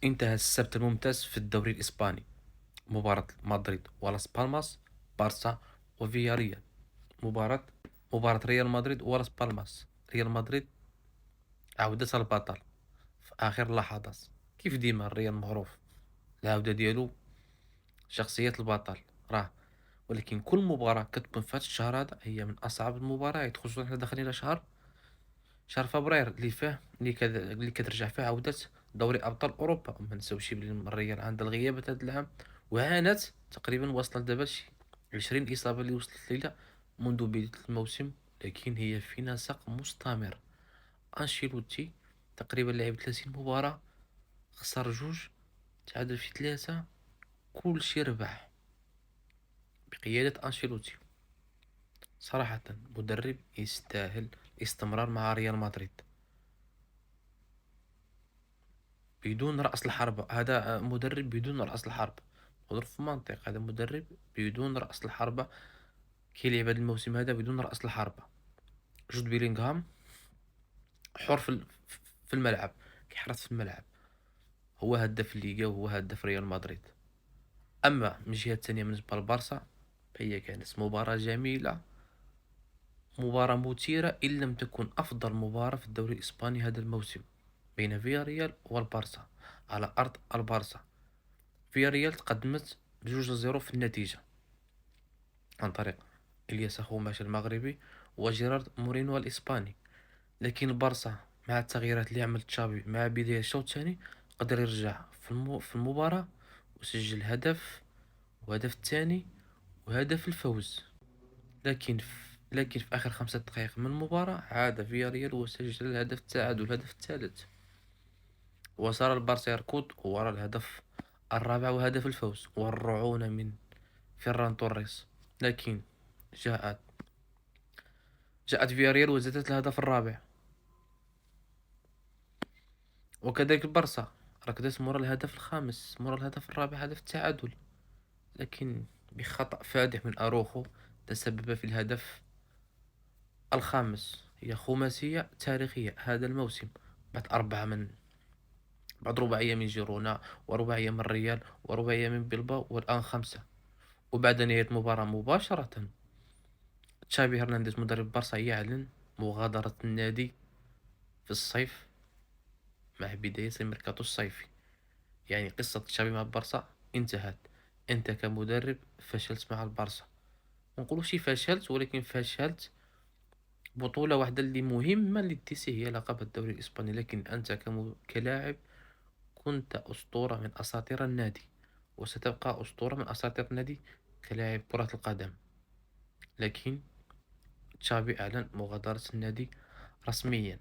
انتهى السبت الممتاز في الدوري الإسباني. مباراة مدريد ولاس بالماس، بارسا وفياريال. مباراة مباراة ريال مدريد ولاس بالماس. ريال مدريد عودة البطل في آخر اللحظات. كيف ديما الريال معروف العودة ديالو، شخصية البطل راه. ولكن كل مباراة كتكون في هاد الشهر هذا هي من أصعب المباريات، خصوصا حنا داخلين على شهر فبراير اللي كترجع فيه عودة دوري أبطال أوروبا. وما نساوش بلي الريال عندها الغيابات هذا العام، وعانت تقريبا، وصلت دابا شي 20 إصابة اللي وصلت ليها منذ بداية الموسم. لكن هي في نسق مستمر. أنشيلوتي تقريبا لعب 30 مباراة، خسر جوج، تعادل في ثلاثة، كل شي ربح بقيادة أنشيلوتي. صراحة مدرب يستاهل الاستمرار مع ريال مدريد. بدون رأس الحربة، هذا مدرب بدون رأس الحربة. مضروب في منطق، هذا مدرب بدون رأس الحربة. كيلعب هذا الموسم هذا بدون رأس الحربة. جود بيلينغهام حر في الملعب، كيحرس في الملعب. هو هداف الليغا وهو هداف ريال مدريد. أما من الجهة الثانية بالنسبة للبارسا، فهي كانت مباراة جميلة، مباراة مثيرة، إن لم تكن أفضل مباراة في الدوري الإسباني هذا الموسم، بين فياريال والبارسا على أرض البارسا. فياريال تقدمت ب2-0 في النتيجة عن طريق إلياس خوماش المغربي وجيرارد مورينو الإسباني. لكن البارسا مع التغييرات اللي عمل تشافي مع بداية الشوط الثاني قدر يرجع في المباراة، وسجل هدف، وهدف الثاني، وهدف الفوز. لكن في آخر 5 دقائق من المباراة عاد فياريال وسجل الهدف التعادل، الهدف الثالث. وصار البارسا يركض وراء الهدف الرابع وهدف الفوز والرعونة من فيران توريس. لكن جاءت جاءت فياريال وزادت الهدف الرابع، وكذلك البارسا ركضت مرة الهدف الخامس، مرة الهدف الرابع، هدف التعادل. لكن بخطأ فادح من أروخو تسبب في الهدف الخامس. هي خماسية تاريخية هذا الموسم، بعد بعد رباعية من جيرونا، ورباعية من الريال، ورباعية من بلباو، والآن خمسة. وبعد نهاية المباراة مباشرة تشابي هرنانديز مدرب بارسا يعلن مغادرة النادي في الصيف مع بداية الميركاتو الصيفي. يعني قصة تشابي مع بارسا انتهت. انت كمدرب فشلت مع البارسا، ما نقولوش فشلت، ولكن فشلت بطولة واحدة اللي مهمة للتيسي، هي لقب الدوري الإسباني. لكن أنت كلاعب كنت أسطورة من أساطير النادي، وستبقى أسطورة من أساطير النادي كلاعب كرة القدم. لكن تشافي أعلن مغادرة النادي رسميا.